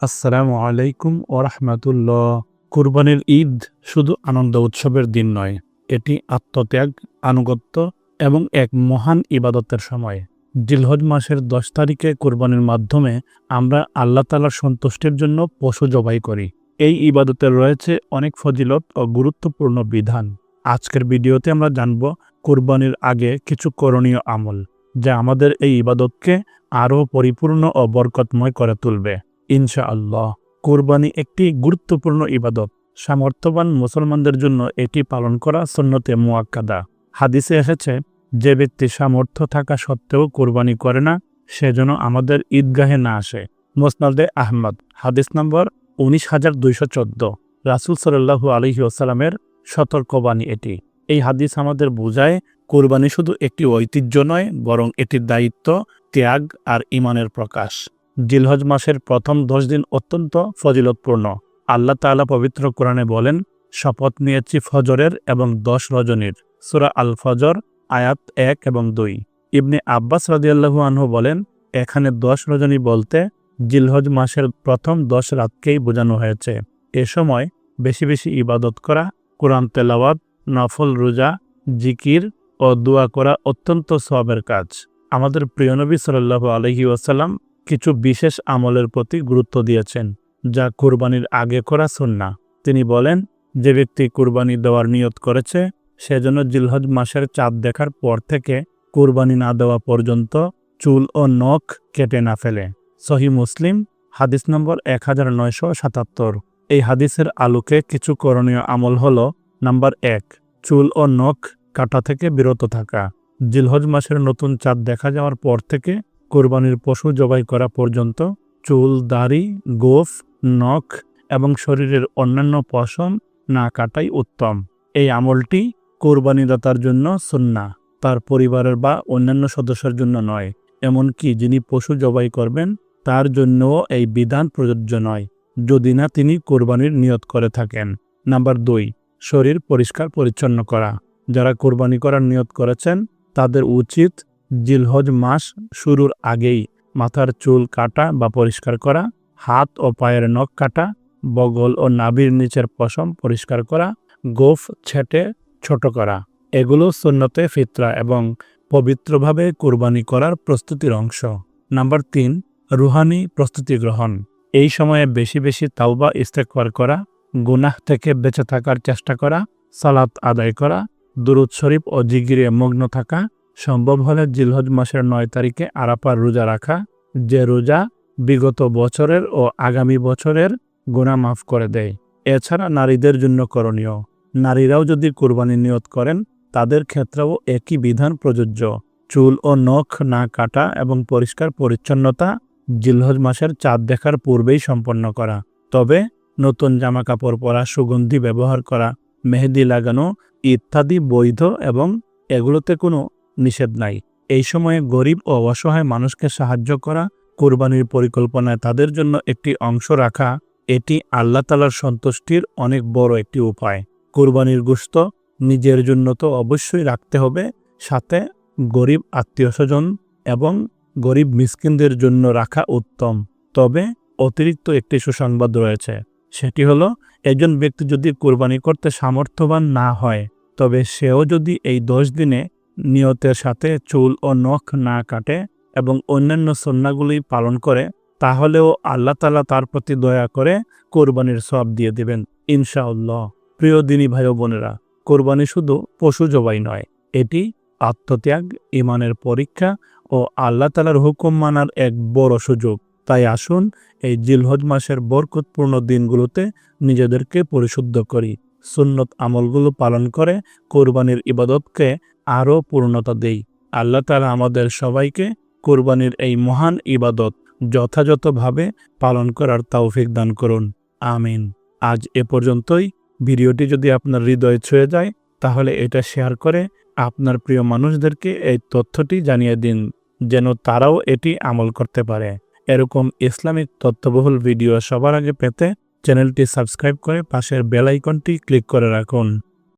আসসালামু আলাইকুম ওরহমাতুল্লাহ। কুরবানির ঈদ শুধু আনন্দ উৎসবের দিন নয়, এটি আত্মত্যাগ, আনুগত্য এবং এক মহান ইবাদতের সময়। জিলহজ মাসের 10 তারিখে কুরবানির মাধ্যমে আমরা আল্লাহ তাআলার সন্তুষ্টির জন্য পশু জবাই করি। এই ইবাদতের রয়েছে অনেক ফজিলত ও গুরুত্বপূর্ণ বিধান। আজকের ভিডিওতে আমরা জানব কুরবানির আগে কিছু করণীয় আমল, যা আমাদের এই ইবাদতকে আরও পরিপূর্ণ ও বরকতময় করে তুলবে ইনশাআল্লাহ। কুরবানি একটি গুরুত্বপূর্ণ ইবাদত। সামর্থ্যবান মুসলমানদের জন্য এটি পালন করা সুন্নতে মুআক্কাদা। হাদিসে এসেছে, যে ব্যক্তি সামর্থ্য থাকা সত্ত্বেও কুরবানি করে না, সে যেন আমাদের ঈদগাহে না আসে। মুসনাদে আহমদ, হাদিস নম্বর 19214। রাসূল সাল্লাল্লাহু আলাইহি ওয়াসাল্লামের সতর্কবাণী এটি। এই হাদিস আমাদের বোঝায়, কুরবানি শুধু একটি ঐতিহ্য নয়, বরং এটির দায়িত্ব, ত্যাগ আর ঈমানের প্রকাশ। জিলহজ মাসের প্রথম 10 দিন অত্যন্ত ফজিলতপূর্ণ। আল্লাহ তাআলা পবিত্র কোরআনে বলেন, শপথ নিয়েছি ফজরের এবং 10 রজনীর। সূরা আল ফজর আয়াত 1 এবং 2। ইবনে আব্বাস রাদিয়াল্লাহু আনহু বলেন, এখানে 10 রজনী বলতে জিলহজ মাসের প্রথম 10 রাতকেই বোঝানো হয়েছে। এ সময় বেশি বেশি ইবাদত করা, কোরআন তেলাওয়াত, নফল রোজা, জিকির ও দোয়া করা অত্যন্ত সওয়াবের কাজ। আমাদের প্রিয় নবী সাল্লাল্লাহু আলাইহি ওয়াসাল্লাম কিছু বিশেষ আমলের প্রতি গুরুত্ব দিয়েছেন, যা কুরবানির আগে করা সুন্নাহ। তিনি বলেন, যে ব্যক্তি কুরবানি দেওয়ার নিয়ত করেছে, সে যেন জিলহজ মাসের চাঁদ দেখার পর থেকে কুরবানি না দেওয়া পর্যন্ত চুল ও নখ কেটে না ফেলে। সহিহ মুসলিম, হাদিস নম্বর 1977। এই হাদিসের আলোকে কিছু করণীয় আমল হলো: নাম্বার 1, চুল ও নখ কাটা থেকে বিরত থাকা। জিলহজ মাসের নতুন চাঁদ দেখা যাওয়ার পর থেকে কুরবানির পশু জবাই করা পর্যন্ত চুল, দাড়ি, গোঁফ, নখ এবং শরীরের অন্যান্য পশম না কাটাই উত্তম। এই আমলটি কুরবানিদাতার জন্য সুন্নাহ, তার পরিবারের বা অন্যান্য সদস্যের জন্য নয়। এমনকি যিনি পশু জবাই করবেন তার জন্যও এই বিধান প্রযোজ্য নয়, যদি না তিনি কুরবানির নিয়ত করে থাকেন। নাম্বার 2, শরীর পরিষ্কার পরিচ্ছন্ন করা। যারা কুরবানি করার নিয়ত করেছেন, তাদের উচিত জিলহজ মাস শুরুর আগেই মাথার চুল কাটা বা পরিষ্কার করা, হাত ও পায়ের নখ কাটা, বগল ও নাভির নিচের পশম পরিষ্কার করা, গোঁফ ছেঁটে ছোট করা। এগুলো সুন্নতে ফিতরা এবং পবিত্রভাবে কুরবানি করার প্রস্তুতির অংশ। নাম্বার 3, রুহানি প্রস্তুতি গ্রহণ। এই সময়ে বেশি বেশি তাওবা ইস্তেগফার করা, গুনাহ থেকে বেঁচে থাকার চেষ্টা করা, সালাত আদায় করা, দুরূদ শরীফ ও জিকিরে মগ্ন থাকা। সম্ভব হলে জিলহজ মাসের 9 তারিখে আরাফার রোজা রাখা, যে রোজা বিগত বছরের ও আগামী বছরের গুনাহ মাফ করে দেয়। এছাড়া নারীদের জন্য করণীয়: নারীরাও যদি কুরবানির নিয়ত করেন, তাদের ক্ষেত্রেও একই বিধান প্রযোজ্য। চুল ও নখ না কাটা এবং পরিষ্কার পরিচ্ছন্নতা জিলহজ মাসের চাঁদ দেখার পূর্বেই সম্পন্ন করা। তবে নতুন জামা কাপড় পরা, সুগন্ধি ব্যবহার করা, মেহেদি লাগানো ইত্যাদি বৈধ এবং এগুলোতে কোনো নিষেধ নাই। এই সময়ে গরিব ও অসহায় মানুষকে সাহায্য করা, কুরবানির পরিকল্পনায় তাদের জন্য একটি অংশ রাখা, এটি আল্লাহ তাআলার সন্তুষ্টির অনেক বড় একটি উপায়। কুরবানির গোশত নিজের জন্য তো অবশ্যই রাখতে হবে, সাথে গরিব আত্মীয়স্বজন এবং গরিব মিসকিনদের জন্য রাখা উত্তম। তবে অতিরিক্ত একটি সুসংবাদ রয়েছে, সেটি হলো, একজন ব্যক্তি যদি কুরবানি করতে সামর্থ্যবান না হয়, তবে সেও যদি এই 10 দিনে নিয়তের সাথে চুল ও নখ না কাটে এবং অন্যান্য সুন্নাহগুলি পালন করে, তাহলেও আল্লাহ তাআলা তার প্রতি দয়া করে কুরবানির সওয়াব দিয়ে দেবেন ইনশাআল্লাহ। প্রিয় দিনী ভাই ও বোনেরা, কুরবানি শুধু পশু জবাই নয়, এটি আত্মত্যাগ, ঈমানের পরীক্ষা ও আল্লাহ তাআলার হুকুম মানার এক বড় সুযোগ। তাই আসুন এই জিলহজ মাসের বরকতপূর্ণ দিনগুলোতে নিজেদেরকে পরিশুদ্ধ করি, সুন্নত আমলগুলো পালন করে কুরবানির ইবাদতকে আরও পূর্ণতা দেই। আল্লাহ তাআলা আমাদের সবাইকে কুরবানির এই মহান ইবাদত যথাযথভাবে পালন করার তৌফিক দান করুন। আমিন। আজ এ পর্যন্তই। ভিডিওটি যদি আপনার হৃদয়ে ছুঁয়ে যায়, তাহলে এটা শেয়ার করে আপনার প্রিয় মানুষদেরকে এই তথ্যটি জানিয়ে দিন, যেন তারাও এটি আমল করতে পারে। এরকম ইসলামিক তথ্যবহুল ভিডিও সবার আগে পেতে চ্যানেলটি সাবস্ক্রাইব করে পাশের বেল আইকনটি ক্লিক করে রাখুন।